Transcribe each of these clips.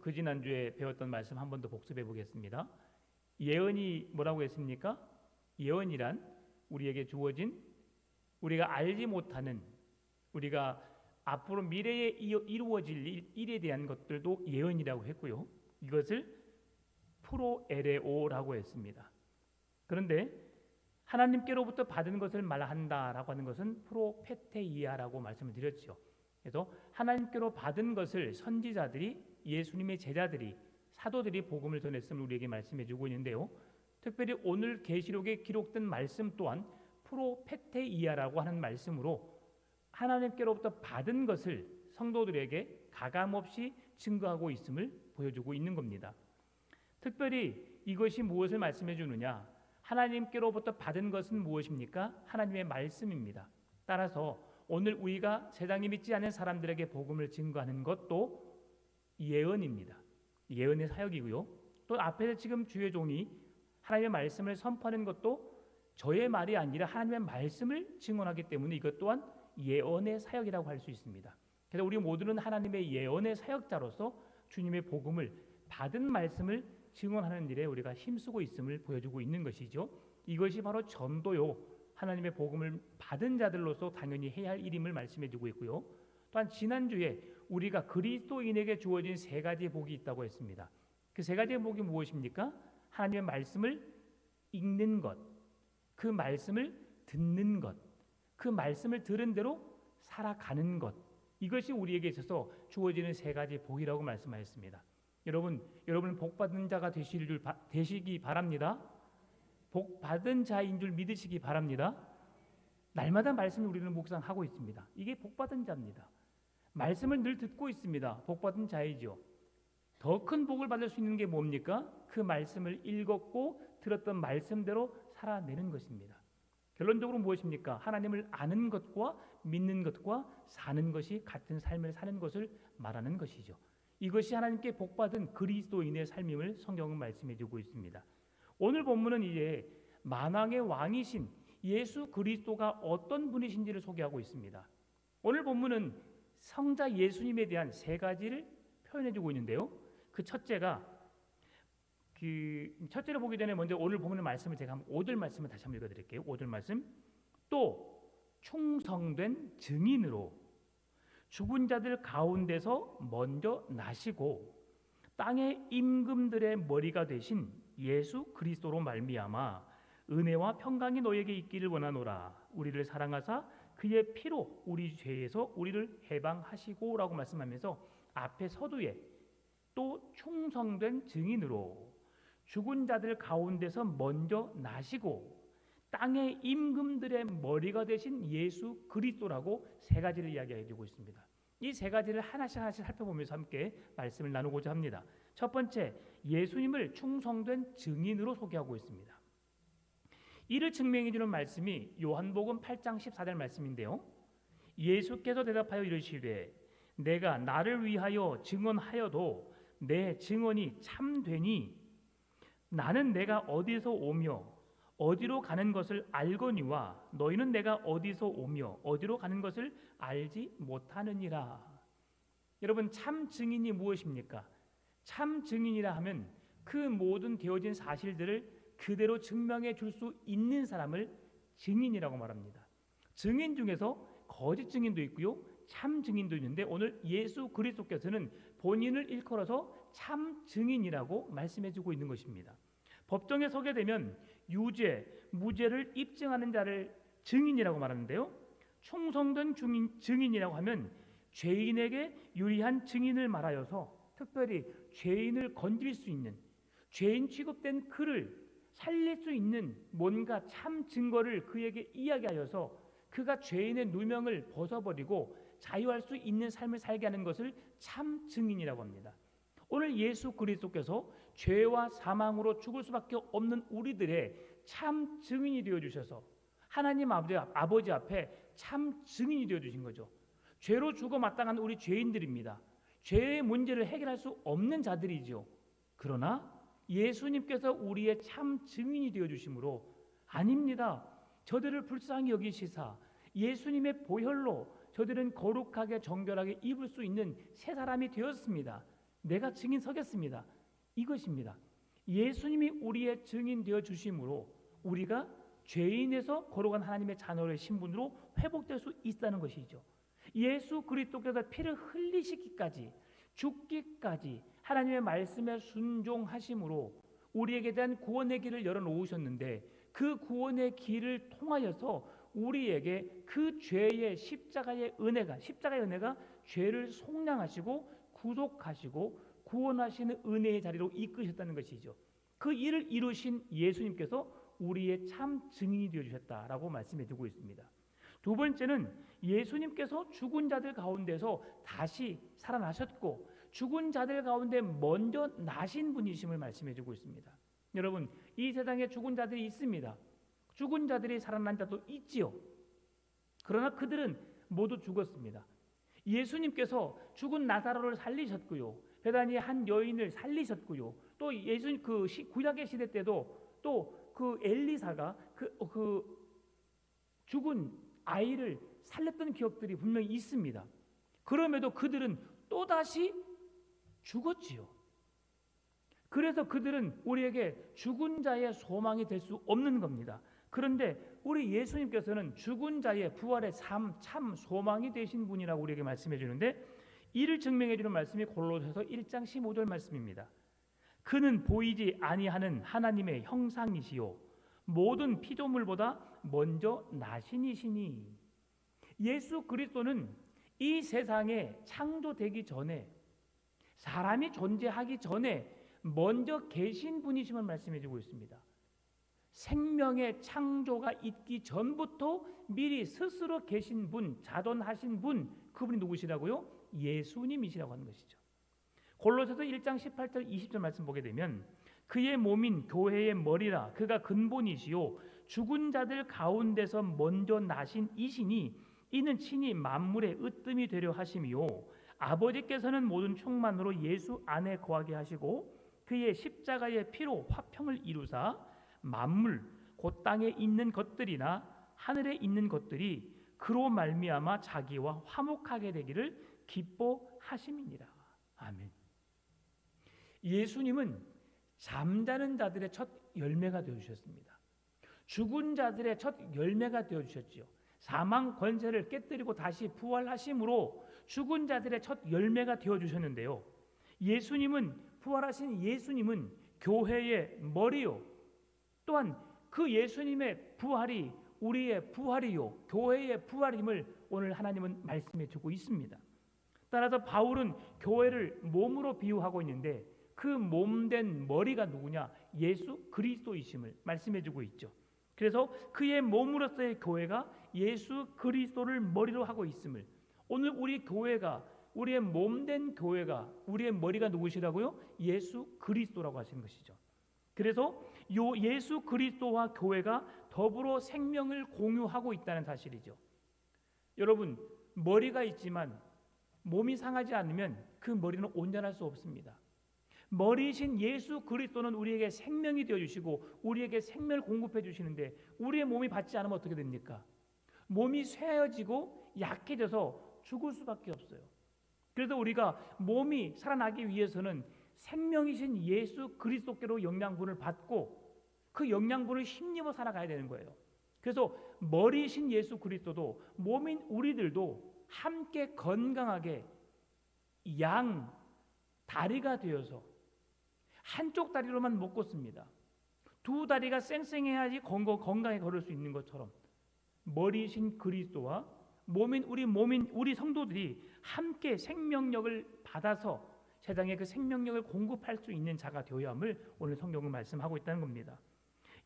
그 지난주에 배웠던 말씀 한 번 더 복습해 보겠습니다. 예언이 뭐라고 했습니까? 예언이란 우리에게 주어진 우리가 알지 못하는, 우리가 앞으로 미래에 이루어질 일에 대한 것들도 예언이라고 했고요. 이것을 프로에레오라고 했습니다. 그런데 하나님께로부터 받은 것을 말한다라고 하는 것은 프로페테이아라고 말씀을 드렸죠. 그래서 하나님께로 받은 것을 선지자들이, 예수님의 제자들이, 사도들이 복음을 전했음을 우리에게 말씀해 주고 있는데요. 특별히 오늘 계시록에 기록된 말씀 또한 프로페테이아라고 하는 말씀으로 하나님께로부터 받은 것을 성도들에게 가감없이 증거하고 있음을 보여주고 있는 겁니다. 특별히 이것이 무엇을 말씀해 주느냐? 하나님께로부터 받은 것은 무엇입니까? 하나님의 말씀입니다. 따라서 오늘 우리가 세상에 믿지 않는 사람들에게 복음을 증거하는 것도 예언입니다. 예언의 사역이고요. 또 앞에서 지금 주의 종이 하나님의 말씀을 선포하는 것도 저의 말이 아니라 하나님의 말씀을 증언하기 때문에 이것 또한 예언의 사역이라고 할 수 있습니다. 그래서 우리 모두는 하나님의 예언의 사역자로서 주님의 복음을 받은 말씀을 증언하는 일에 우리가 힘쓰고 있음을 보여주고 있는 것이죠. 이것이 바로 전도요, 하나님의 복음을 받은 자들로서 당연히 해야 할 일임을 말씀해 주고 있고요. 또한 지난주에 우리가 그리스도인에게 주어진 세 가지의 복이 있다고 했습니다. 그 세 가지의 복이 무엇입니까? 하나님의 말씀을 읽는 것, 그 말씀을 듣는 것, 그 말씀을 들은 대로 살아가는 것, 이것이 우리에게 있어서 주어지는 세 가지 복이라고 말씀하셨습니다. 여러분 복받은 자가 되시기 바랍니다. 복받은 자인 줄 믿으시기 바랍니다. 날마다 말씀을 우리는 묵상하고 있습니다. 이게 복받은 자입니다. 말씀을 늘 듣고 있습니다. 복받은 자이죠. 더 큰 복을 받을 수 있는 게 뭡니까? 그 말씀을 읽었고 들었던 말씀대로 살아내는 것입니다. 결론적으로 무엇입니까? 하나님을 아는 것과 믿는 것과 사는 것이 같은 삶을 사는 것을 말하는 것이죠. 이것이 하나님께 복받은 그리스도인의 삶임을 성경은 말씀해 주고 있습니다. 오늘 본문은 이제 만왕의 왕이신 예수 그리스도가 어떤 분이신지를 소개하고 있습니다. 오늘 본문은 성자 예수님에 대한 세 가지를 표현해 주고 있는데요. 그 첫째를 보기 전에 먼저 오늘 본문의 말씀을 제가 5절 말씀을 다시 한번 읽어드릴게요. 5절 말씀. 또 충성된 증인으로 죽은 자들 가운데서 먼저 나시고 땅의 임금들의 머리가 되신 예수 그리스도로 말미암아 은혜와 평강이 너에게 있기를 원하노라. 우리를 사랑하사 그의 피로 우리 죄에서 우리를 해방하시고라고 말씀하면서 앞에 서두에 또 충성된 증인으로 죽은 자들 가운데서 먼저 나시고 땅의 임금들의 머리가 되신 예수 그리스도라고 세 가지를 이야기해 주고 있습니다. 이 세 가지를 하나씩 살펴보면서 함께 말씀을 나누고자 합니다. 첫 번째, 예수님을 충성된 증인으로 소개하고 있습니다. 이를 증명해 주는 말씀이 요한복음 8장 14절 말씀인데요. 예수께서 대답하여 이르시되 내가 나를 위하여 증언하여도 내 증언이 참되니 나는 내가 어디서 오며 어디로 가는 것을 알거니와 너희는 내가 어디서 오며 어디로 가는 것을 알지 못하느니라. 여러분, 참 증인이 무엇입니까? 참 증인이라 하면 그 모든 되어진 사실들을 그대로 증명해 줄 수 있는 사람을 증인이라고 말합니다. 증인 중에서 거짓 증인도 있고요, 참 증인도 있는데 오늘 예수 그리스도께서는 본인을 일컬어서 참 증인이라고 말씀해 주고 있는 것입니다. 법정에 서게 되면 유죄, 무죄를 입증하는 자를 증인이라고 말하는데요, 충성된 증인이라고 하면 죄인에게 유리한 증인을 말하여서 특별히 죄인을 건질 수 있는, 죄인 취급된 그를 살릴 수 있는 뭔가 참 증거를 그에게 이야기하여서 그가 죄인의 누명을 벗어버리고 자유할 수 있는 삶을 살게 하는 것을 참 증인이라고 합니다. 오늘 예수 그리스도께서 죄와 사망으로 죽을 수밖에 없는 우리들의 참 증인이 되어주셔서 하나님 아버지 앞에 참 증인이 되어주신 거죠. 죄로 죽어 마땅한 우리 죄인들입니다. 죄의 문제를 해결할 수 없는 자들이죠. 그러나 예수님께서 우리의 참 증인이 되어주심으로 아닙니다. 저들을 불쌍히 여기시사 예수님의 보혈로 저들은 거룩하게 정결하게 입을 수 있는 새 사람이 되었습니다. 내가 증인 서겠습니다. 이것입니다. 예수님이 우리의 증인 되어 주심으로 우리가 죄인에서 거룩한 하나님의 자녀의 신분으로 회복될 수 있다는 것이죠. 예수 그리스도께서 피를 흘리시기까지, 죽기까지 하나님의 말씀에 순종하심으로 우리에게 대한 구원의 길을 열어놓으셨는데, 그 구원의 길을 통하여서 우리에게 그 죄의 십자가의 은혜가 죄를 속량하시고 구속하시고 구원하시는 은혜의 자리로 이끄셨다는 것이죠. 그 일을 이루신 예수님께서 우리의 참 증인이 되어 주셨다라고 말씀해 두고 있습니다. 두 번째는 예수님께서 죽은 자들 가운데서 다시 살아나셨고 죽은 자들 가운데 먼저 나신 분이심을 말씀해 주고 있습니다. 여러분, 이 세상에 죽은 자들이 있습니다. 죽은 자들이 살아난 자도 있지요. 그러나 그들은 모두 죽었습니다. 예수님께서 죽은 나사로를 살리셨고요, 베다니의 한 여인을 살리셨고요, 또 예수님 그 구약의 시대 때도 또 그 엘리사가 그 죽은 아이를 살렸던 기억들이 분명히 있습니다. 그럼에도 그들은 또다시 죽었지요. 그래서 그들은 우리에게 죽은 자의 소망이 될 수 없는 겁니다. 그런데 우리 예수님께서는 죽은 자의 부활의 참 소망이 되신 분이라고 우리에게 말씀해 주는데, 이를 증명해 주는 말씀이 골로새서 1장 15절 말씀입니다. 그는 보이지 아니하는 하나님의 형상이시요 모든 피조물보다 먼저 나신이시니. 예수 그리스도는 이 세상에 창조되기 전에, 사람이 존재하기 전에 먼저 계신 분이심을 말씀해 주고 있습니다. 생명의 창조가 있기 전부터 미리 스스로 계신 분, 자존하신 분, 그분이 누구시라고요? 예수님이시라고 하는 것이죠. 골로새서 1장 18절 20절 말씀 보게 되면, 그의 몸인 교회의 머리라 그가 근본이시요 죽은 자들 가운데서 먼저 나신 이시니 이는 친히 만물의 으뜸이 되려 하심이요 아버지께서는 모든 충만으로 예수 안에 거하게 하시고 그의 십자가의 피로 화평을 이루사 만물 곧 땅에 있는 것들이나 하늘에 있는 것들이 그로 말미암아 자기와 화목하게 되기를 기뻐하심이니라. 아멘. 예수님은 잠자는 자들의 첫 열매가 되어주셨습니다. 죽은 자들의 첫 열매가 되어주셨지요. 사망 권세를 깨뜨리고 다시 부활하심으로 죽은 자들의 첫 열매가 되어주셨는데요, 예수님은, 부활하신 예수님은 교회의 머리요, 또한 그 예수님의 부활이 우리의 부활이요 교회의 부활임을 오늘 하나님은 말씀해 주고 있습니다. 따라서 바울은 교회를 몸으로 비유하고 있는데 그 몸된 머리가 누구냐? 예수 그리스도이심을 말씀해 주고 있죠. 그래서 그의 몸으로서의 교회가 예수 그리스도를 머리로 하고 있음을, 오늘 우리 교회가, 우리의 몸된 교회가, 우리의 머리가 누구시라고요? 예수 그리스도라고 하시는 것이죠. 그래서 요 예수 그리스도와 교회가 더불어 생명을 공유하고 있다는 사실이죠. 여러분, 머리가 있지만 몸이 상하지 않으면 그 머리는 온전할 수 없습니다. 머리이신 예수 그리스도는 우리에게 생명이 되어주시고 우리에게 생명을 공급해 주시는데, 우리의 몸이 받지 않으면 어떻게 됩니까? 몸이 쇠해지고 약해져서 죽을 수밖에 없어요. 그래서 우리가 몸이 살아나기 위해서는 생명이신 예수 그리스도께로 영양분을 받고 그 영양분을 힘입어 살아가야 되는 거예요. 그래서 머리이신 예수 그리스도도 몸인 우리들도 함께 건강하게 양 다리가 되어서 한쪽 다리로만 못 걷습니다. 두 다리가 쌩쌩해야지 건강하게 걸을 수 있는 것처럼 머리이신 그리스도와 몸인 우리 성도들이 함께 생명력을 받아서 세상에 그 생명력을 공급할 수 있는 자가 되어야 함을 오늘 성경은 말씀하고 있다는 겁니다.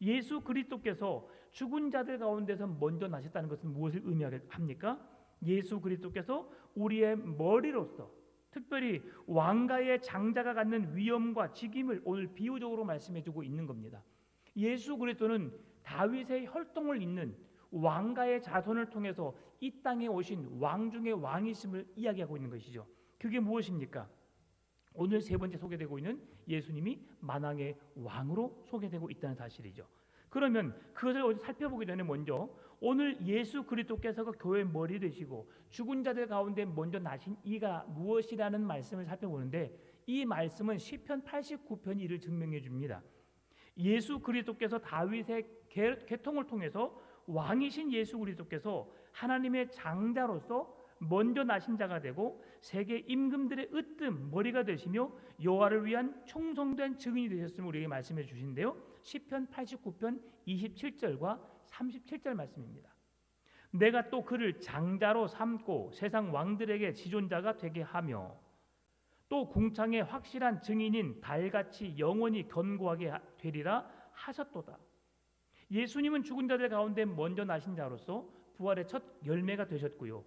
예수 그리스도께서 죽은 자들 가운데서 먼저 나셨다는 것은 무엇을 의미합니까? 예수 그리스도께서 우리의 머리로서 특별히 왕가의 장자가 갖는 위엄과 직임을 오늘 비유적으로 말씀해주고 있는 겁니다. 예수 그리스도는 다윗의 혈통을 잇는 왕가의 자손을 통해서 이 땅에 오신 왕 중의 왕이심을 이야기하고 있는 것이죠. 그게 무엇입니까? 오늘 세 번째 소개되고 있는 예수님이 만왕의 왕으로 소개되고 있다는 사실이죠. 그러면 그것을 살펴보기 전에 먼저 오늘 예수 그리스도께서 그 교회의 머리 되시고 죽은 자들 가운데 먼저 나신 이가 무엇이라는 말씀을 살펴보는데, 이 말씀은 시편 89편이 이를 증명해 줍니다. 예수 그리스도께서 다윗의 계통을 통해서 왕이신 예수 그리스도께서 하나님의 장자로서 먼저 나신 자가 되고 세계 임금들의 으뜸 머리가 되시며 여호와를 위한 충성된 증인이 되셨음을 우리에게 말씀해 주신데요. 시편 89편 27절과 37절 말씀입니다. 내가 또 그를 장자로 삼고 세상 왕들에게 지존자가 되게 하며 또 궁창의 확실한 증인인 달같이 영원히 견고하게 되리라 하셨도다. 예수님은 죽은 자들 가운데 먼저 나신 자로서 부활의 첫 열매가 되셨고요.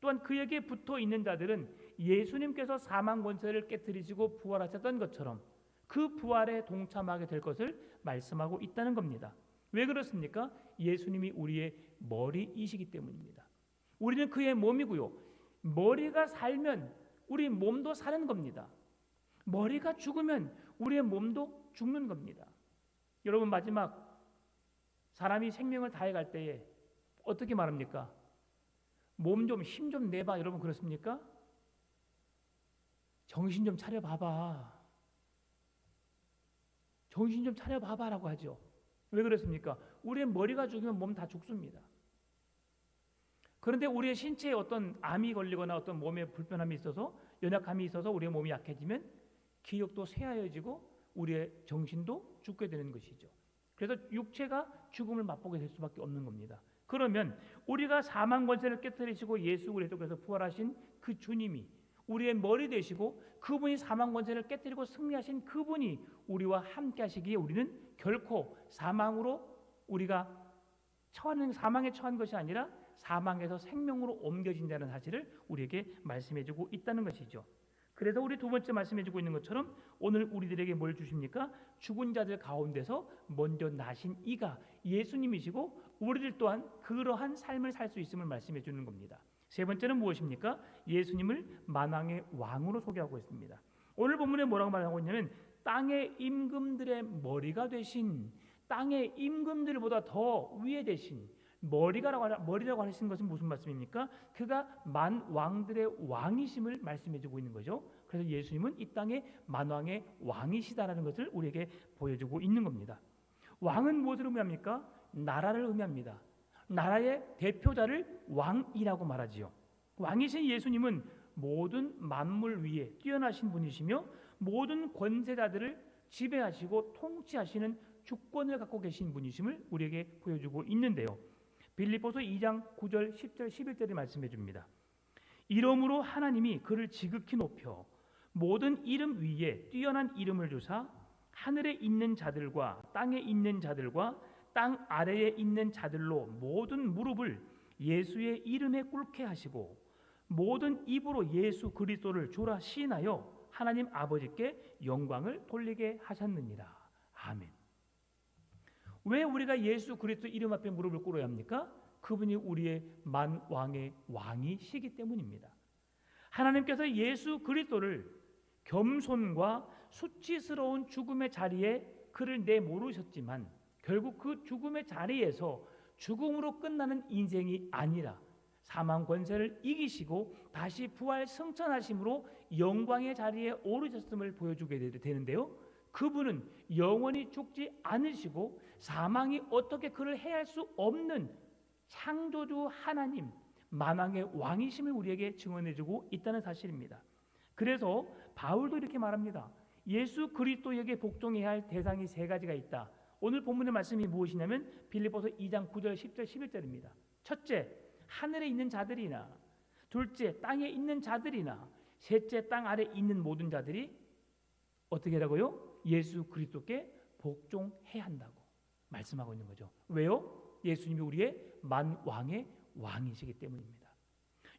또한 그에게 붙어 있는 자들은 예수님께서 사망 권세를 깨뜨리시고 부활하셨던 것처럼 그 부활에 동참하게 될 것을 말씀하고 있다는 겁니다. 왜 그렇습니까? 예수님이 우리의 머리이시기 때문입니다. 우리는 그의 몸이고요. 머리가 살면 우리 몸도 사는 겁니다. 머리가 죽으면 우리의 몸도 죽는 겁니다. 여러분, 마지막 사람이 생명을 다해갈 때에 어떻게 말합니까? 몸 좀 힘 좀 내봐. 여러분 그렇습니까? 정신 좀 차려봐봐. 정신 좀 차려봐봐라고 하죠. 왜 그렇습니까? 우리의 머리가 죽으면 몸 다 죽습니다. 그런데 우리의 신체에 어떤 암이 걸리거나 어떤 몸에 불편함이 있어서, 연약함이 있어서 우리의 몸이 약해지면 기억도 쇠하여지고 우리의 정신도 죽게 되는 것이죠. 그래서 육체가 죽음을 맛보게 될 수밖에 없는 겁니다. 그러면 우리가 사망 권세를 깨뜨리시고 예수 그리스도께서 부활하신 그 주님이 우리의 머리 되시고 그분이 사망 권세를 깨뜨리고 승리하신 그분이 우리와 함께 하시기에 우리는 결코 사망으로 우리가 사망에 처한 것이 아니라 사망에서 생명으로 옮겨진다는 사실을 우리에게 말씀해주고 있다는 것이죠. 그래서 우리 두 번째 말씀해주고 있는 것처럼 오늘 우리들에게 뭘 주십니까? 죽은 자들 가운데서 먼저 나신 이가 예수님이시고 우리들 또한 그러한 삶을 살 수 있음을 말씀해 주는 겁니다. 세 번째는 무엇입니까? 예수님을 만왕의 왕으로 소개하고 있습니다. 오늘 본문에 뭐라고 말하고 있냐면 땅의 임금들의 머리가 되신, 땅의 임금들보다 더 위에 되신 머리라고 하신 것은 무슨 말씀입니까? 그가 만왕들의 왕이심을 말씀해주고 있는 거죠. 그래서 예수님은 이 땅의 만왕의 왕이시다라는 것을 우리에게 보여주고 있는 겁니다. 왕은 무엇을 의미합니까? 나라를 의미합니다. 나라의 대표자를 왕이라고 말하지요. 왕이신 예수님은 모든 만물 위에 뛰어나신 분이시며 모든 권세자들을 지배하시고 통치하시는 주권을 갖고 계신 분이심을 우리에게 보여주고 있는데요. 빌립보서 2장 9절 10절 11절이 말씀해 줍니다. 이러므로 하나님이 그를 지극히 높여 모든 이름 위에 뛰어난 이름을 주사 하늘에 있는 자들과 땅에 있는 자들과 땅 아래에 있는 자들로 모든 무릎을 예수의 이름에 꿇게 하시고 모든 입으로 예수 그리스도를 주라 시인하여 하나님 아버지께 영광을 돌리게 하셨느니라. 아멘. 왜 우리가 예수 그리스도 이름 앞에 무릎을 꿇어야 합니까? 그분이 우리의 만왕의 왕이시기 때문입니다. 하나님께서 예수 그리스도를 겸손과 수치스러운 죽음의 자리에 그를 내모르셨지만 결국 그 죽음의 자리에서 죽음으로 끝나는 인생이 아니라 사망 권세를 이기시고 다시 부활 승천하심으로 영광의 자리에 오르셨음을 보여주게 되는데요. 그분은 영원히 죽지 않으시고 사망이 어떻게 그를 해할 수 없는 창조주 하나님, 만왕의 왕이심을 우리에게 증언해주고 있다는 사실입니다. 그래서 바울도 이렇게 말합니다. 예수 그리스도에게 복종해야 할 대상이 세 가지가 있다. 오늘 본문의 말씀이 무엇이냐면 빌립보서 2장 9절 10절 11절입니다. 첫째, 하늘에 있는 자들이나, 둘째, 땅에 있는 자들이나, 셋째, 땅 아래 있는 모든 자들이 어떻게 하라고요? 예수 그리스도께 복종해야 한다고 말씀하고 있는 거죠. 왜요? 예수님이 우리의 만왕의 왕이시기 때문입니다.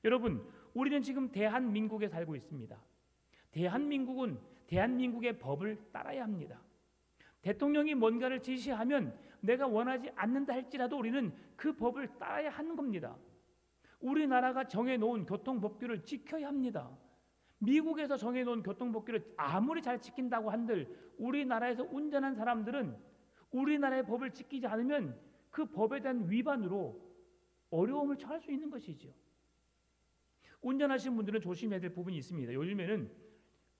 여러분, 우리는 지금 대한민국에 살고 있습니다. 대한민국은 대한민국의 법을 따라야 합니다. 대통령이 뭔가를 지시하면 내가 원하지 않는다 할지라도 우리는 그 법을 따라야 하는 겁니다. 우리나라가 정해놓은 교통법규를 지켜야 합니다. 미국에서 정해놓은 교통법규를 아무리 잘 지킨다고 한들 우리나라에서 운전한 사람들은 우리나라의 법을 지키지 않으면 그 법에 대한 위반으로 어려움을 처할 수 있는 것이죠. 운전하시는 분들은 조심해야 될 부분이 있습니다. 요즘에는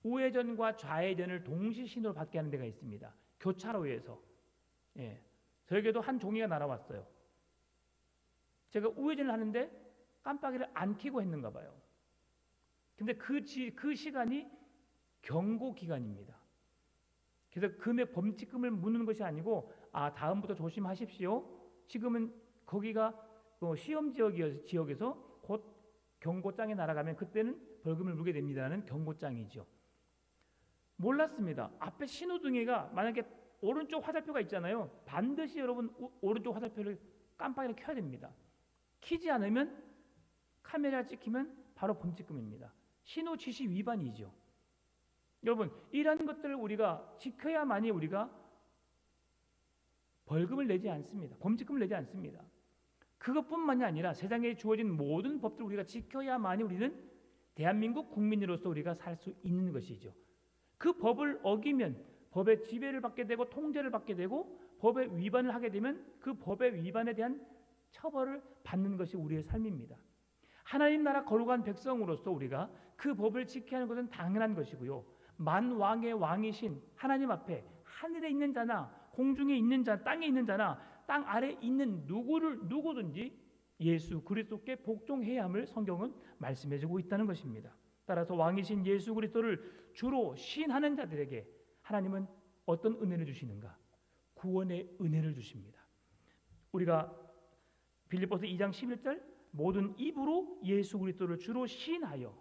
우회전과 좌회전을 동시 신호를 받게 하는 데가 있습니다. 교차로에서. 예. 저에게도 한 종이가 날아왔어요. 제가 우회전을 하는데 깜빡이를 안 켜고 했는가 봐요. 근데 그 시간이 경고 기간입니다. 그래서 금액 범칙금을 묻는 것이 아니고 다음부터 조심하십시오. 지금은 거기가 시험 지역에서 곧 경고장이 날아가면 그때는 벌금을 물게 됩니다라는 경고장이죠. 몰랐습니다. 앞에 신호등에가 만약에 오른쪽 화살표가 있잖아요. 반드시 여러분 오른쪽 화살표를 깜빡이를 켜야 됩니다. 켜지 않으면 카메라 찍히면 바로 범칙금입니다. 신호 지시 위반이죠. 여러분 이런 것들을 우리가 지켜야만이 우리가 벌금을 내지 않습니다. 범칙금을 내지 않습니다. 그것뿐만이 아니라 세상에 주어진 모든 법들을 우리가 지켜야만이 우리는 대한민국 국민으로서 우리가 살 수 있는 것이죠. 그 법을 어기면 법의 지배를 받게 되고 통제를 받게 되고 법의 위반을 하게 되면 그 법의 위반에 대한 처벌을 받는 것이 우리의 삶입니다. 하나님 나라 거룩한 백성으로서 우리가 그 법을 지켜야 하는 것은 당연한 것이고요. 만왕의 왕이신 하나님 앞에 하늘에 있는 자나 공중에 있는 자, 땅에 있는 자나 땅 아래에 있는 누구든지 예수 그리스도께 복종해야 함을 성경은 말씀해주고 있다는 것입니다. 따라서 왕이신 예수 그리스도를 주로 신하는 자들에게 하나님은 어떤 은혜를 주시는가? 구원의 은혜를 주십니다. 우리가 빌립보서 2장 11절 모든 입으로 예수 그리스도를 주로 신하여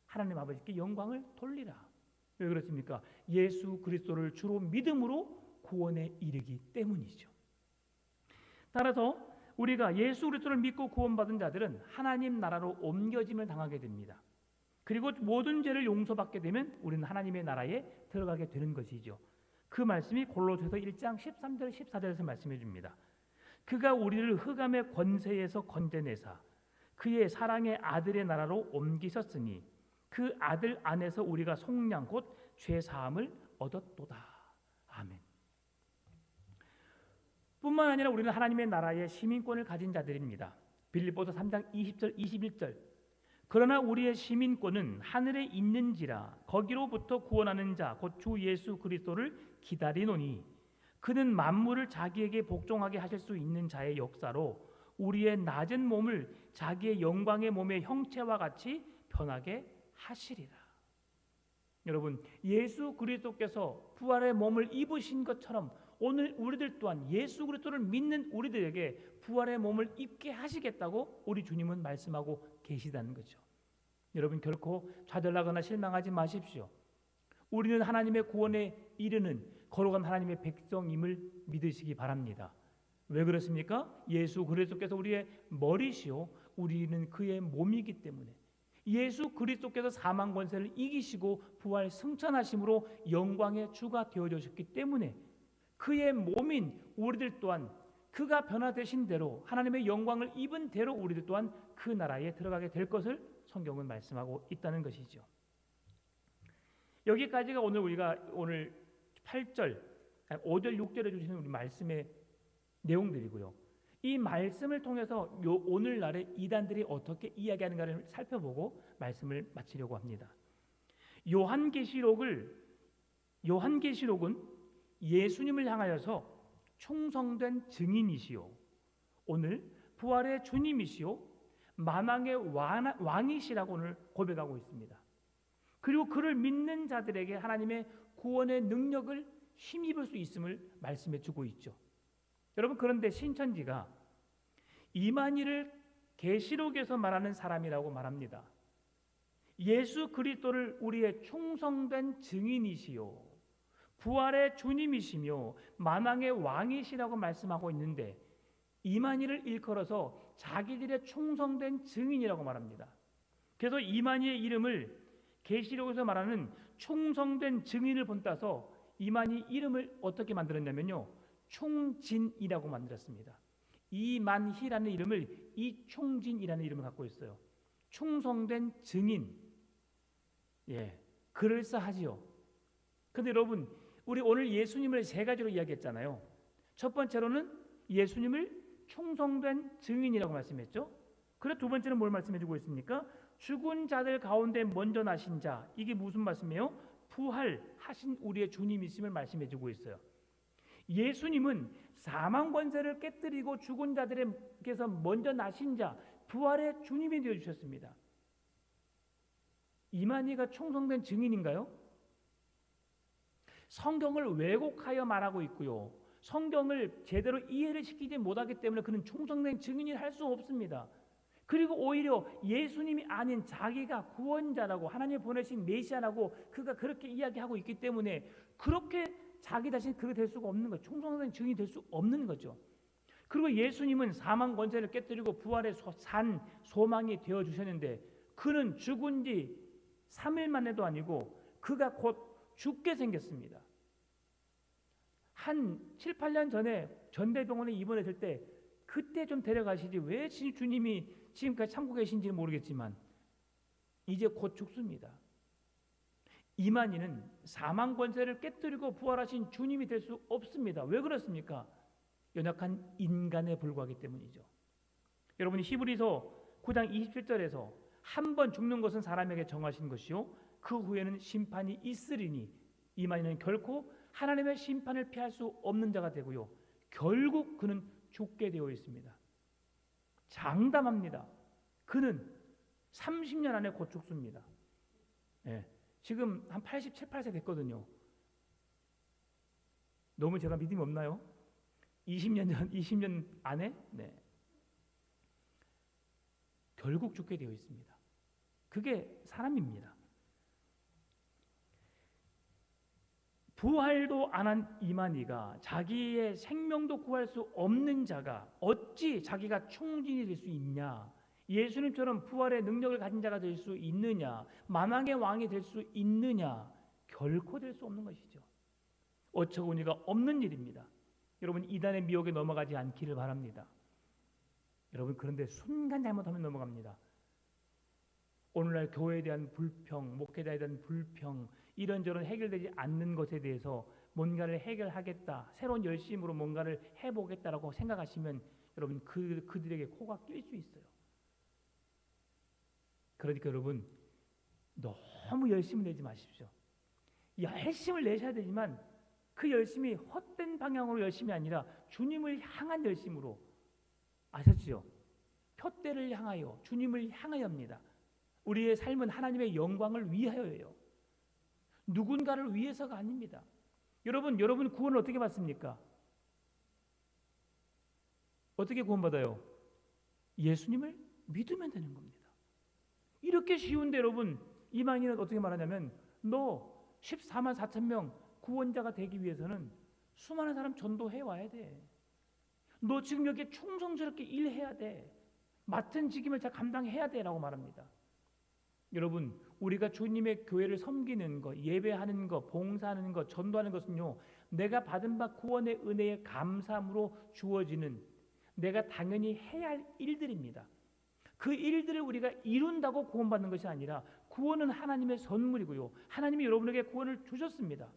하나님 아버지께 영광을 돌리라. 왜 그렇습니까? 예수 그리스도를 주로 믿음으로 구원에 이르기 때문이죠. 따라서 우리가 예수 그리스도를 믿고 구원받은 자들은 하나님 나라로 옮겨짐을 당하게 됩니다. 그리고 모든 죄를 용서받게 되면 우리는 하나님의 나라에 들어가게 되는 것이죠. 그 말씀이 골로새서 1장 13절 14절에서 말씀해 줍니다. 그가 우리를 흑암의 권세에서 건져내사 그의 사랑의 아들의 나라로 옮기셨으니 그 아들 안에서 우리가 속량 곧 죄사함을 얻었도다. 아멘. 뿐만 아니라 우리는 하나님의 나라의 시민권을 가진 자들입니다. 빌립보서 3장 20절 21절 그러나 우리의 시민권은 하늘에 있는지라 거기로부터 구원하는 자 곧 주 예수 그리스도를 기다리노니 그는 만물을 자기에게 복종하게 하실 수 있는 자의 역사로 우리의 낮은 몸을 자기의 영광의 몸의 형체와 같이 변하게 하시리라. 여러분 예수 그리스도께서 부활의 몸을 입으신 것처럼 오늘 우리들 또한 예수 그리스도를 믿는 우리들에게 부활의 몸을 입게 하시겠다고 우리 주님은 말씀하고 계시다는 거죠. 여러분 결코 좌절하거나 실망하지 마십시오. 우리는 하나님의 구원에 이르는 거룩한 하나님의 백성임을 믿으시기 바랍니다. 왜 그렇습니까? 예수 그리스도께서 우리의 머리시오 우리는 그의 몸이기 때문에 예수 그리스도께서 사망 권세를 이기시고 부활 승천하심으로 영광의 주가 되어주셨기 때문에 그의 몸인 우리들 또한 그가 변화되신 대로 하나님의 영광을 입은 대로 우리들 또한 그 나라에 들어가게 될 것을 성경은 말씀하고 있다는 것이죠. 여기까지가 우리가 오늘 8절, 5절, 6절에 주시는 우리 말씀의 내용들이고요. 이 말씀을 통해서 오늘날의 이단들이 어떻게 이야기하는가를 살펴보고 말씀을 마치려고 합니다. 요한계시록은 예수님을 향하여서 충성된 증인이시오 오늘 부활의 주님이시오 만왕의 왕이시라고 오늘 고백하고 있습니다. 그리고 그를 믿는 자들에게 하나님의 구원의 능력을 힘입을 수 있음을 말씀해 주고 있죠. 여러분 그런데 신천지가 이만희를 계시록에서 말하는 사람이라고 말합니다. 예수 그리스도를 우리의 충성된 증인이시요 부활의 주님이시며 만왕의 왕이시라고 말씀하고 있는데 이만희를 일컬어서 자기들의 충성된 증인이라고 말합니다. 그래서 이만희의 이름을 계시록에서 말하는 충성된 증인을 본따서 이만희 이름을 어떻게 만들었냐면요 충진이라고 만들었습니다. 이만희라는 이름을 이충진이라는 이름을 갖고 있어요. 충성된 증인. 그럴싸하지요. 근데 여러분 우리 오늘 예수님을 세 가지로 이야기했잖아요. 첫 번째로는 예수님을 충성된 증인이라고 말씀했죠. 그래 두 번째는 뭘 말씀해주고 있습니까? 죽은 자들 가운데 먼저 나신 자. 이게 무슨 말씀이에요? 부활하신 우리의 주님이심을 말씀해주고 있어요. 예수님은 사망 권세를 깨뜨리고 죽은 자들에게서 먼저 나신 자, 부활의 주님이 되어주셨습니다. 이만희가 충성된 증인인가요? 성경을 왜곡하여 말하고 있고요. 성경을 제대로 이해를 시키지 못하기 때문에 그는 충성된 증인이 할 수 없습니다. 그리고 오히려 예수님이 아닌 자기가 구원자라고 하나님 보내신 메시아라고 그가 그렇게 이야기하고 있기 때문에 그렇게 자기 자신 그렇게 될 수가 없는 거죠. 충성된 증인이 될 수 없는 거죠. 그리고 예수님은 사망 권세를 깨뜨리고 부활의 산 소망이 되어 주셨는데 그는 죽은 지 3일 만에도 아니고 그가 곧 죽게 생겼습니다. 한 7, 8년 전에 전대병원에 입원했을 때 그때 좀 데려가시지 왜 주님이 지금까지 참고 계신지는 모르겠지만 이제 곧 죽습니다. 이만희는 사망 권세를 깨뜨리고 부활하신 주님이 될 수 없습니다. 왜 그렇습니까? 연약한 인간에 불과하기 때문이죠. 여러분이 히브리서 9장 27절에서 한 번 죽는 것은 사람에게 정하신 것이요 그 후에는 심판이 있으리니 이만희는 결코 하나님의 심판을 피할 수 없는 자가 되고요 결국 그는 죽게 되어 있습니다. 장담합니다. 그는 30년 안에 곧 죽습니다. 네. 지금 한 87, 8세 됐거든요. 너무 제가 믿음이 없나요? 20년 안에 네. 결국 죽게 되어 있습니다. 그게 사람입니다. 부활도 안 한 이만희가 자기의 생명도 구할 수 없는 자가 어찌 자기가 충진이 될 수 있냐? 예수님처럼 부활의 능력을 가진 자가 될 수 있느냐? 만왕의 왕이 될 수 있느냐? 결코 될 수 없는 것이죠. 어처구니가 없는 일입니다. 여러분 이단의 미혹에 넘어가지 않기를 바랍니다. 여러분 그런데 순간 잘못하면 넘어갑니다. 오늘날 교회에 대한 불평, 목회자에 대한 불평 이런저런 해결되지 않는 것에 대해서 뭔가를 해결하겠다, 새로운 열심으로 뭔가를 해보겠다라고 생각하시면 여러분 그들에게 코가 낄 수 있어요. 그러니까 여러분 너무 열심을 내지 마십시오. 열심을 내셔야 되지만 그 열심이 헛된 방향으로 열심이 아니라 주님을 향한 열심으로 아셨죠? 표대를 향하여 주님을 향하여입니다. 우리의 삶은 하나님의 영광을 위하여예요. 누군가를 위해서가 아닙니다. 여러분 구원을 어떻게 받습니까? 어떻게 구원받아요? 예수님을 믿으면 되는 겁니다. 이렇게 쉬운데 여러분 이만희는 어떻게 말하냐면 너 14만 4천 명 구원자가 되기 위해서는 수많은 사람 전도해 와야 돼. 너 지금 여기에 충성스럽게 일해야 돼. 맡은 직임을 잘 감당해야 돼라고 말합니다. 여러분 우리가 주님의 교회를 섬기는 것, 예배하는 것, 봉사하는 것, 전도하는 것은요 내가 받은 바 구원의 은혜의 감사함으로 주어지는 내가 당연히 해야 할 일들입니다. 그 일들을 우리가 이룬다고 구원받는 것이 아니라 구원은 하나님의 선물이고요 하나님이 여러분에게 구원을 주셨습니다.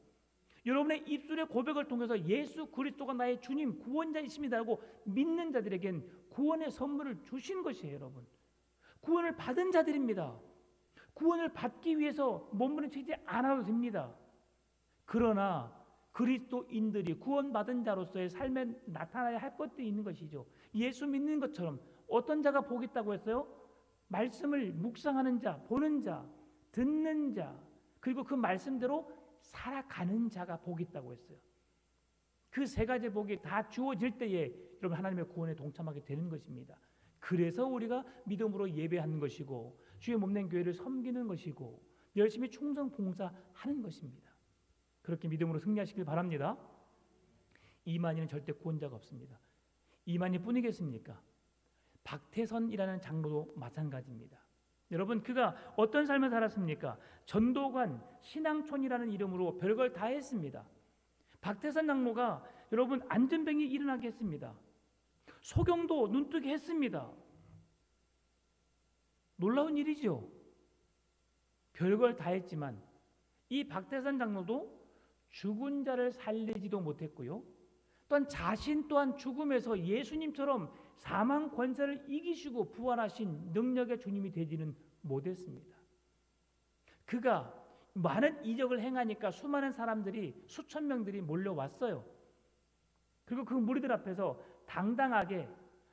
여러분의 입술의 고백을 통해서 예수 그리스도가 나의 주님 구원자이십니다라고 믿는 자들에겐 구원의 선물을 주신 것이에요. 여러분 구원을 받은 자들입니다. 구원을 받기 위해서 몸부림치지 않아도 됩니다. 그러나 그리스도인들이 구원받은 자로서의 삶에 나타나야 할 것들이 있는 것이죠. 예수 믿는 것처럼 어떤 자가 복이 있다고 했어요? 말씀을 묵상하는 자, 보는 자, 듣는 자, 그리고 그 말씀대로 살아가는 자가 복이 있다고 했어요. 그 세 가지 복이 다 주어질 때에 여러분 하나님의 구원에 동참하게 되는 것입니다. 그래서 우리가 믿음으로 예배하는 것이고 주의 몸된 교회를 섬기는 것이고 열심히 충성 봉사하는 것입니다. 그렇게 믿음으로 승리하시길 바랍니다. 이만희는 절대 구원자가 없습니다. 이만희 뿐이겠습니까? 박태선이라는 장로도 마찬가지입니다. 여러분 그가 어떤 삶을 살았습니까? 전도관, 신앙촌이라는 이름으로 별걸 다 했습니다. 박태선 장로가 여러분 안전병이 일어나게 했습니다. 소경도 눈뜨게 했습니다. 놀라운 일이죠. 별걸 다 했지만 이 박태선 장로도 죽은 자를 살리지도 못했고요. 또한 자신 또한 죽음에서 예수님처럼 사망 권세를 이기시고 부활하신 능력의 주님이 되지는 못했습니다. 그가 많은 이적을 행하니까 수많은 사람들이, 수천 명들이 몰려왔어요. 그리고 그 무리들 앞에서 당당하게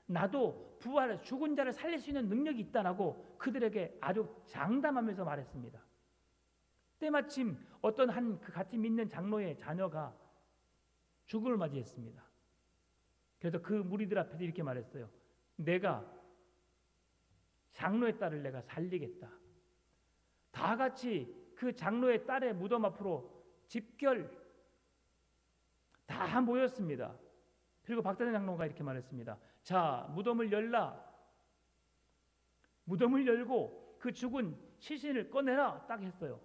나도 부활, 죽은 자를 살릴 수 있는 능력이 있다라고 그들에게 아주 장담하면서 말했습니다. 때마침 어떤 한 그 같이 믿는 장로의 자녀가 죽음을 맞이했습니다. 그래서 그 무리들 앞에서 이렇게 말했어요. 내가 장로의 딸을 내가 살리겠다. 다 같이 그 장로의 딸의 무덤 앞으로 집결 다 모였습니다. 그리고 박다른 장로가 이렇게 말했습니다. 자, 무덤을 열라. 무덤을 열고 그 죽은 시신을 꺼내라. 딱 했어요.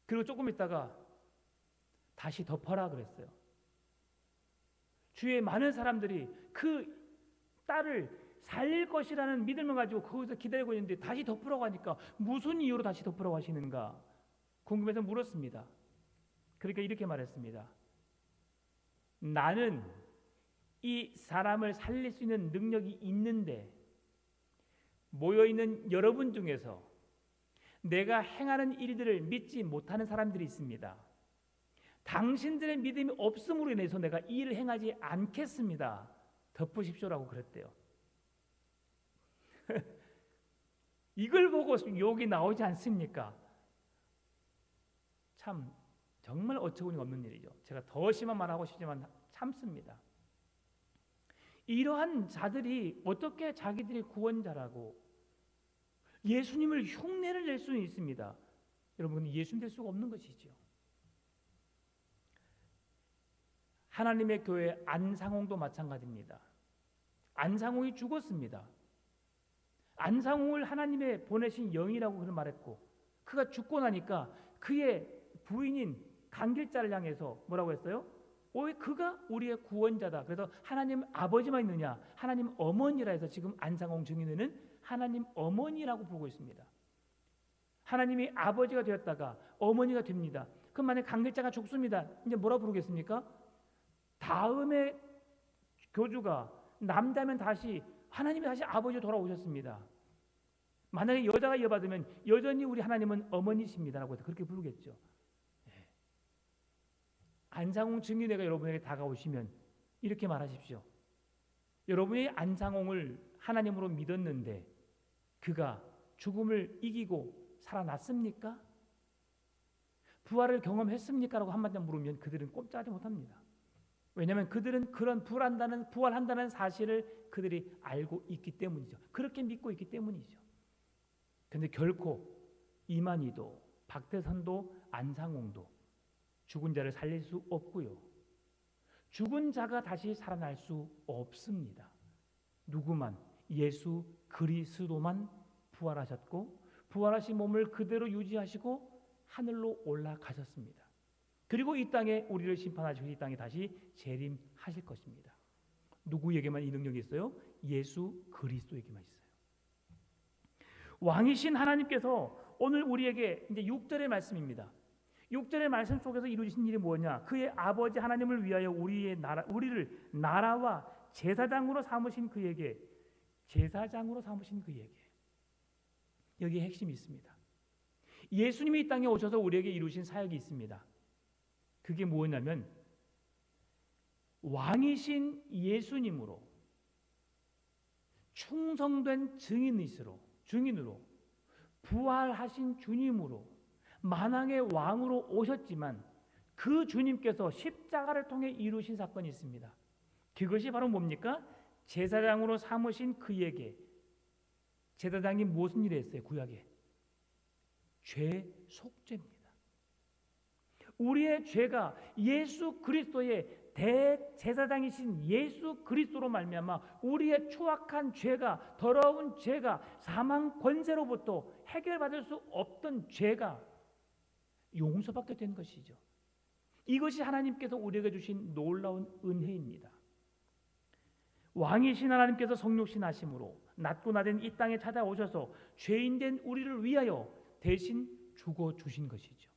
그리고 조금 있다가 다시 덮어라 그랬어요. 주위에 많은 사람들이 그 딸을 살릴 것이라는 믿음을 가지고 거기서 기다리고 있는데 다시 덮으라고 하니까 무슨 이유로 다시 덮으라고 하시는가 궁금해서 물었습니다. 그러니까 이렇게 말했습니다. 나는 이 사람을 살릴 수 있는 능력이 있는데 모여있는 여러분 중에서 내가 행하는 일들을 믿지 못하는 사람들이 있습니다. 당신들의 믿음이 없음으로 인해서 내가 이 일을 행하지 않겠습니다. 덮으십시오라고 그랬대요. 이걸 보고 욕이 나오지 않습니까? 참 정말 어처구니가 없는 일이죠. 제가 더 심한 말 하고 싶지만 참습니다. 이러한 자들이 어떻게 자기들이 구원자라고 예수님을 흉내를 낼 수는 있습니다. 여러분, 예수님 될 수가 없는 것이죠. 하나님의 교회 안상홍도 마찬가지입니다. 안상홍이 죽었습니다. 안상홍을 하나님의 보내신 영이라고 그를 말했고, 그가 죽고 나니까 그의 부인인 강길자를 향해서 뭐라고 했어요? 왜 그가 우리의 구원자다. 그래서 하나님 아버지만 있느냐, 하나님 어머니라 해서 지금 안상홍 증인은 하나님 어머니라고 부르고 있습니다. 하나님이 아버지가 되었다가 어머니가 됩니다. 그럼 만약 강길자가 죽습니다. 이제 뭐라고 부르겠습니까? 다음에 교주가 남자면 다시 하나님이 다시 아버지로 돌아오셨습니다. 만약에 여자가 이어받으면 여전히 우리 하나님은 어머니십니다라고 해서 그렇게 부르겠죠. 안상홍 증인회가 여러분에게 다가오시면 이렇게 말하십시오. 여러분이 안상홍을 하나님으로 믿었는데 그가 죽음을 이기고 살아났습니까? 부활을 경험했습니까? 라고 한마디만 물으면 그들은 꼼짝하지 못합니다. 왜냐하면 그들은 그런 부활한다는 사실을 그들이 알고 있기 때문이죠. 그렇게 믿고 있기 때문이죠. 그런데 결코 이만희도 박태선도 안상홍도 죽은 자를 살릴 수 없고요. 죽은 자가 다시 살아날 수 없습니다. 누구만? 예수 그리스도만 부활하셨고 부활하신 몸을 그대로 유지하시고 하늘로 올라가셨습니다. 그리고 이 땅에 우리를 심판하시고 이 땅에 다시 재림하실 것입니다. 누구에게만 이 능력이 있어요? 예수 그리스도에게만 있어요. 왕이신 하나님께서 오늘 우리에게 이제 6절의 말씀입니다. 6절의 말씀 속에서 이루신 일이 뭐냐? 그의 아버지 하나님을 위하여 우리를 나라와 제사장으로 삼으신 그에게 여기에 핵심이 있습니다. 예수님이 이 땅에 오셔서 우리에게 이루신 사역이 있습니다. 그게 뭐냐면 왕이신 예수님으로 충성된 증인으로 부활하신 주님으로 만왕의 왕으로 오셨지만 그 주님께서 십자가를 통해 이루신 사건이 있습니다. 그것이 바로 뭡니까? 제사장으로 삼으신 그에게 제사장이 무슨 일을 했어요? 구약에 죄 속죄입니다. 우리의 죄가 예수 그리스도의 대제사장이신 예수 그리스도로 말미암아 우리의 추악한 죄가, 더러운 죄가, 사망 권세로부터 해결받을 수 없던 죄가 용서받게 된 것이죠. 이것이 하나님께서 우리에게 주신 놀라운 은혜입니다. 왕이신 하나님께서 성육신 하심으로 낮고 낮은 이 땅에 찾아오셔서 죄인된 우리를 위하여 대신 죽어주신 것이죠.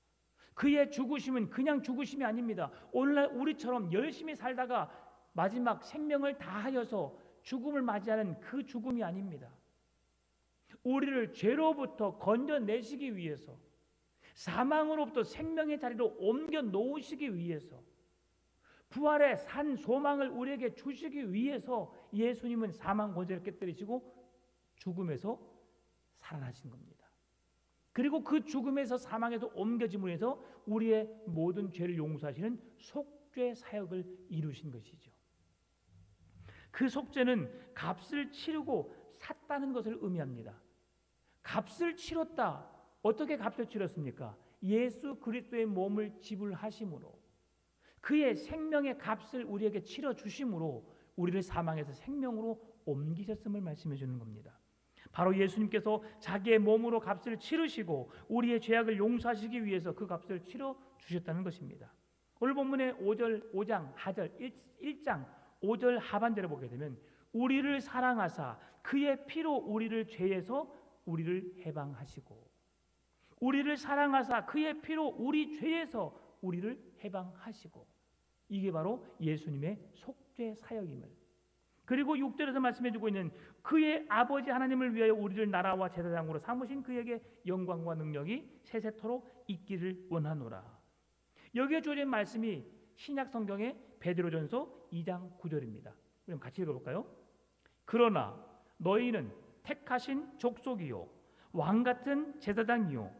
그의 죽으심은 그냥 죽으심이 아닙니다. 오늘날 우리처럼 열심히 살다가 마지막 생명을 다하여서 죽음을 맞이하는 그 죽음이 아닙니다. 우리를 죄로부터 건져내시기 위해서, 사망으로부터 생명의 자리로 옮겨 놓으시기 위해서, 부활의 산 소망을 우리에게 주시기 위해서 예수님은 사망 권세를 깨뜨리시고 죽음에서 살아나신 겁니다. 그리고 그 죽음에서 사망에서 옮겨짐으로 해서 우리의 모든 죄를 용서하시는 속죄 사역을 이루신 것이죠. 그 속죄는 값을 치르고 샀다는 것을 의미합니다. 값을 치렀다. 어떻게 값을 치렀습니까? 예수 그리스도의 몸을 지불하심으로, 그의 생명의 값을 우리에게 치러 주심으로 우리를 사망에서 생명으로 옮기셨음을 말씀해 주는 겁니다. 바로 예수님께서 자기의 몸으로 값을 치르시고 우리의 죄악을 용서하시기 위해서 그 값을 치러 주셨다는 것입니다. 오늘 본문의 5장 하절 1장 5절 하반절을 보게 되면 우리를 사랑하사 그의 피로 우리를 죄에서 우리를 해방하시고, 우리를 사랑하사 그의 피로 우리 죄에서 우리를 해방하시고, 이게 바로 예수님의 속죄 사역임을, 그리고 6절에서 말씀해주고 있는 그의 아버지 하나님을 위하여 우리를 나라와 제사장으로 삼으신 그에게 영광과 능력이 세세토록 있기를 원하노라. 여기에 주어진 말씀이 신약 성경의 베드로전서 2장 9절입니다. 그럼 같이 읽어볼까요? 그러나 너희는 택하신 족속이요 왕같은 제사장이요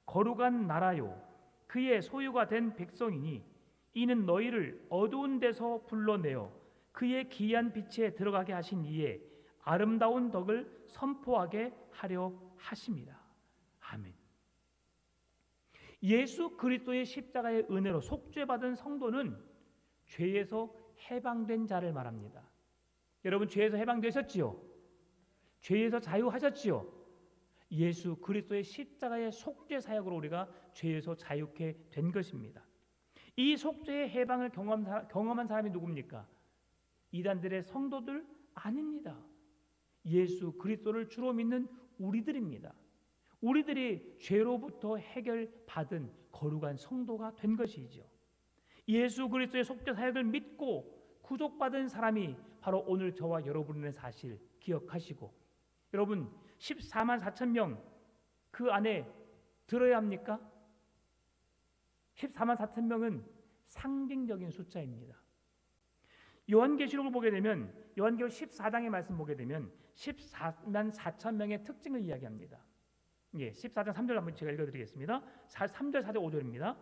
거룩한 나라요 그의 소유가 된 백성이니 이는 너희를 어두운 데서 불러내어 그의 기이한 빛에 들어가게 하신 이에 아름다운 덕을 선포하게 하려 하심이라. 아멘. 예수 그리스도의 십자가의 은혜로 속죄받은 성도는 죄에서 해방된 자를 말합니다. 여러분, 죄에서 해방되셨지요? 죄에서 자유하셨지요? 예수 그리스도의 십자가의 속죄 사역으로 우리가 죄에서 자유케 된 것입니다. 이 속죄의 해방을 경험한 사람이 누굽니까? 이단들의 성도들 아닙니다. 예수 그리스도를 주로 믿는 우리들입니다. 우리들이 죄로부터 해결받은 거룩한 성도가 된 것이죠. 예수 그리스도의 속죄 사역을 믿고 구속받은 사람이 바로 오늘 저와 여러분의 사실 기억하시고, 여러분 14만 4천 명 그 안에 들어야 합니까? 14만 4천 명은 상징적인 숫자입니다. 요한계시록을 보게 되면 요한계시록 14장의 말씀 보게 되면 14만 4천 명의 특징을 이야기합니다. 14장 3절 한번 제가 읽어드리겠습니다. 3절 4절 5절입니다.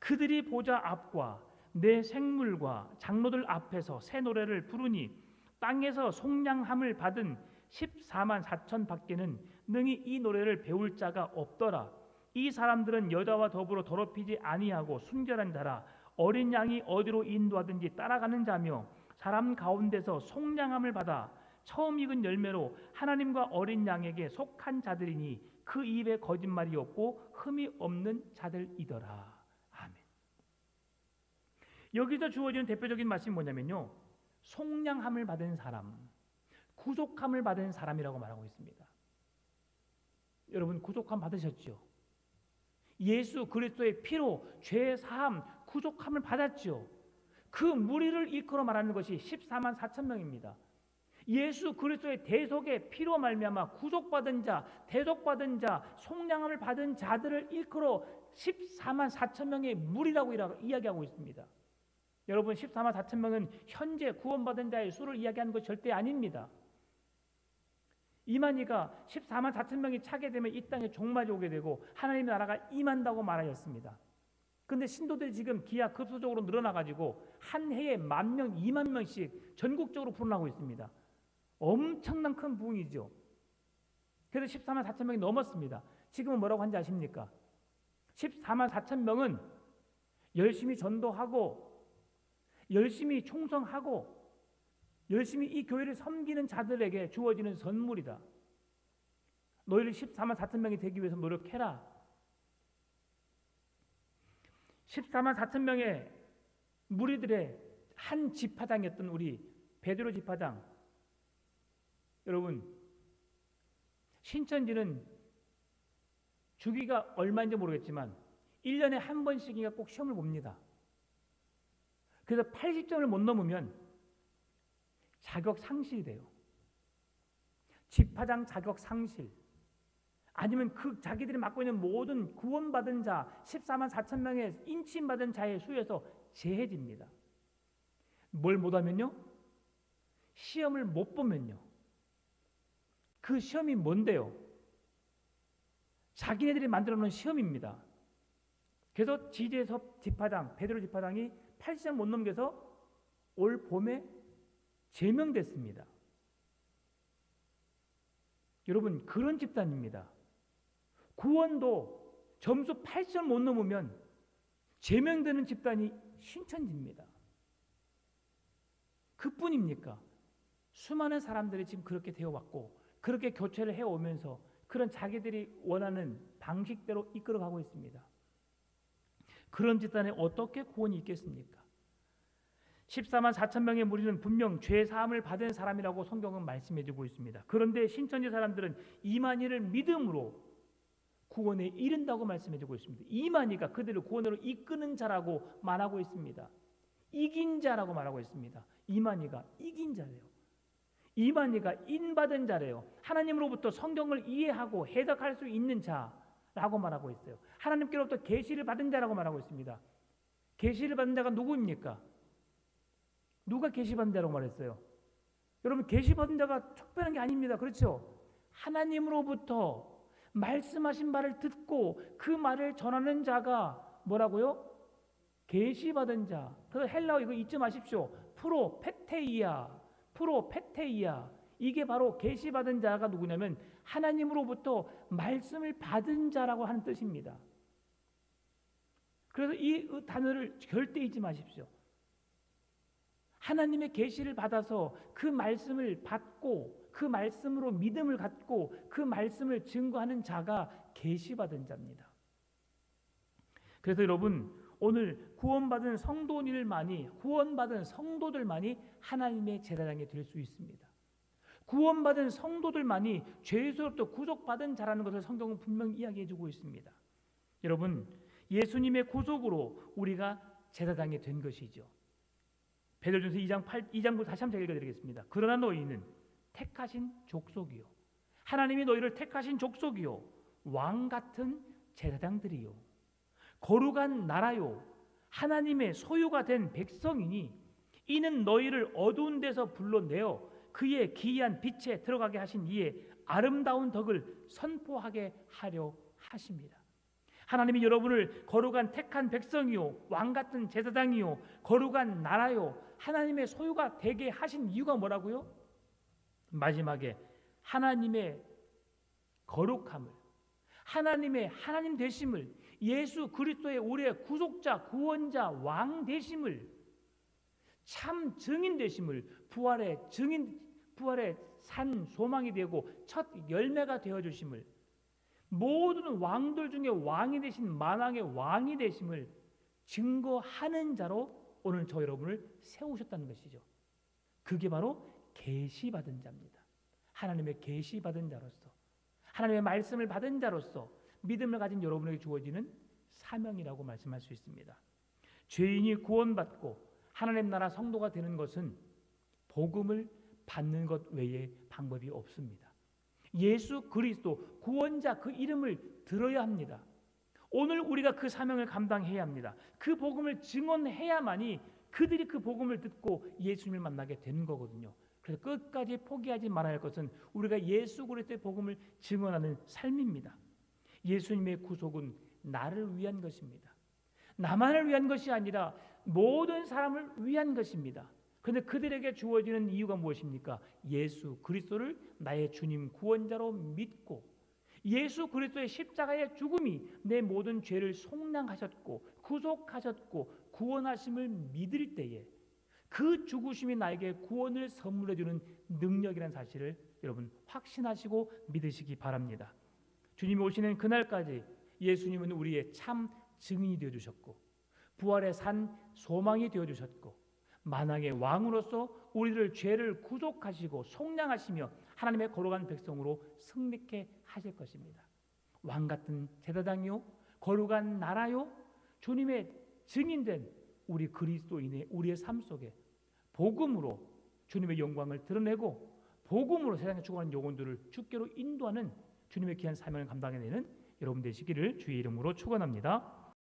그들이 보좌 앞과 내 생물과 장로들 앞에서 새 노래를 부르니 땅에서 속량함을 받은 14만 4천 밖에는 능히 이 노래를 배울 자가 없더라. 이 사람들은 여자와 더불어 더럽히지 아니하고 순결한 자라. 어린 양이 어디로 인도하든지 따라가는 자며 사람 가운데서 속량함을 받아 처음 익은 열매로 하나님과 어린 양에게 속한 자들이니 그 입에 거짓말이 없고 흠이 없는 자들이더라. 아멘. 여기서 주어지는 대표적인 말씀이 뭐냐면요, 속량함을 받은 사람, 구속함을 받은 사람이라고 말하고 있습니다. 여러분, 구속함 받으셨죠? 예수 그리스도의 피로 죄 사함, 구속함을 받았죠. 그 무리를 일컬어 말하는 것이 14만 4천 명입니다. 예수 그리스도의 대속의 피로 말미암아 구속받은 자, 대속받은 자, 속량함을 받은 자들을 일컬어 14만 4천 명의 무리라고 이야기하고 있습니다. 여러분, 14만 4천 명은 현재 구원받은 자의 수를 이야기하는 것 절대 아닙니다. 이만희가 14만 4천 명이 차게 되면 이 땅에 종말이 오게 되고 하나님의 나라가 임한다고 말하였습니다. 그런데 신도들이 지금 기하급수적으로 늘어나가지고 한 해에 10,000명, 20,000명씩 전국적으로 불어나고 있습니다. 엄청난 큰 부흥이죠. 그래서 14만 4천 명이 넘었습니다. 지금은 뭐라고 하는지 아십니까? 14만 4천 명은 열심히 전도하고 열심히 충성하고 열심히 이 교회를 섬기는 자들에게 주어지는 선물이다. 너희를 14만 4천 명이 되기 위해서 노력해라. 14만 4천 명의 무리들의 한 집화당이었던 우리 베드로 집화당, 여러분, 신천지는 주기가 얼마인지 모르겠지만 1년에 한 번씩인가 꼭 시험을 봅니다. 그래서 80점을 못 넘으면 자격 상실이 돼요. 집화장 자격 상실, 아니면 그 자기들이 맡고 있는 모든 구원받은 자 14만 4천 명의 인침받은 자의 수에서 제해집니다. 뭘 못하면요? 시험을 못 보면요. 그 시험이 뭔데요? 자기네들이 만들어 놓은 시험입니다. 그래서 지제섭 집화장, 베드로 집화장이 80점 못 넘겨서 올 봄에 제명됐습니다. 여러분, 그런 집단입니다. 구원도 점수 8점 못 넘으면 제명되는 집단이 신천지입니다. 그뿐입니까? 수많은 사람들이 지금 그렇게 되어왔고 그렇게 교체를 해오면서 그런 자기들이 원하는 방식대로 이끌어가고 있습니다. 그런 집단에 어떻게 구원이 있겠습니까? 14만 4천 명의 무리는 분명 죄사함을 받은 사람이라고 성경은 말씀해주고 있습니다. 그런데 신천지 사람들은 이만희를 믿음으로 구원에 이른다고 말씀해주고 있습니다. 이만희가 그들을 구원으로 이끄는 자라고 말하고 있습니다. 이긴 자라고 말하고 있습니다. 이만희가 이긴 자래요. 이만희가 인받은 자래요. 하나님으로부터 성경을 이해하고 해석할 수 있는 자라고 말하고 있어요. 하나님께로부터 계시를 받은 자라고 말하고 있습니다. 계시를 받은 자가 누구입니까? 누가 계시 받은 자라고 말했어요? 여러분, 계시 받은 자가 특별한 게 아닙니다. 그렇죠? 하나님으로부터 말씀하신 말을 듣고 그 말을 전하는 자가 뭐라고요? 계시 받은 자. 그래서 헬라어 이거 잊지 마십시오. 프로페테이아. 이게 바로 계시 받은 자가 누구냐면 하나님으로부터 말씀을 받은 자라고 하는 뜻입니다. 그래서 이 단어를 절대 잊지 마십시오. 하나님의 계시를 받아서 그 말씀을 받고 그 말씀으로 믿음을 갖고 그 말씀을 증거하는 자가 계시받은 자입니다. 그래서 여러분, 오늘 구원받은 성도들만이 하나님의 제사장이 될 수 있습니다. 구원받은 성도들만이 죄에서부터 구속받은 자라는 것을 성경은 분명히 이야기해주고 있습니다. 여러분, 예수님의 구속으로 우리가 제사장이 된 것이죠. 베드로전서 2장 다시 한번 읽어드리겠습니다. 그러나 너희는 택하신 족속이요, 하나님이 너희를 택하신 족속이요, 왕 같은 제사장들이요, 거룩한 나라요, 하나님의 소유가 된 백성이니 이는 너희를 어두운 데서 불러내어 그의 기이한 빛에 들어가게 하신 이의 아름다운 덕을 선포하게 하려 하십니다. 하나님이 여러분을 거룩한 택한 백성이요, 왕 같은 제사장이요, 거룩한 나라요, 하나님의 소유가 되게 하신 이유가 뭐라고요? 마지막에 하나님의 거룩함을, 하나님의 하나님 되심을, 예수 그리스도의 우리의 구속자, 구원자, 왕 되심을, 참 증인 되심을, 부활의 산 소망이 되고 첫 열매가 되어 주심을, 모든 왕들 중에 왕이 되신 만왕의 왕이 되심을 증거하는 자로 오늘 저 여러분을 세우셨다는 것이죠. 그게 바로 계시받은 자입니다. 하나님의 계시받은 자로서, 하나님의 말씀을 받은 자로서 믿음을 가진 여러분에게 주어지는 사명이라고 말씀할 수 있습니다. 죄인이 구원받고 하나님 나라 성도가 되는 것은 복음을 받는 것 외에 방법이 없습니다. 예수 그리스도 구원자 그 이름을 들어야 합니다. 오늘 우리가 그 사명을 감당해야 합니다. 그 복음을 증언해야만이 그들이 그 복음을 듣고 예수님을 만나게 되는 거거든요. 그래서 끝까지 포기하지 말아야 할 것은 우리가 예수 그리스도의 복음을 증언하는 삶입니다. 예수님의 구속은 나를 위한 것입니다. 나만을 위한 것이 아니라 모든 사람을 위한 것입니다. 그런데 그들에게 주어지는 이유가 무엇입니까? 예수 그리스도를 나의 주님 구원자로 믿고 예수 그리스도의 십자가의 죽음이 내 모든 죄를 속량하셨고 구속하셨고 구원하심을 믿을 때에 그 죽으심이 나에게 구원을 선물해 주는 능력이라는 사실을 여러분 확신하시고 믿으시기 바랍니다. 주님이 오시는 그날까지 예수님은 우리의 참 증인이 되어 주셨고 부활의 산 소망이 되어 주셨고 만왕의 왕으로서 우리를 죄를 구속하시고 속량하시며 하나님의 거룩한 백성으로 승리케 하실 것입니다. 왕 같은 제사장이요, 거룩한 나라요, 주님의 증인된 우리 그리스도인의 우리의 삶 속에 복음으로 주님의 영광을 드러내고 복음으로 세상에 죽어가는 영혼들을 주께로 인도하는 주님의 귀한 사명을 감당해내는 여러분 되시기를 주의 이름으로 축원합니다.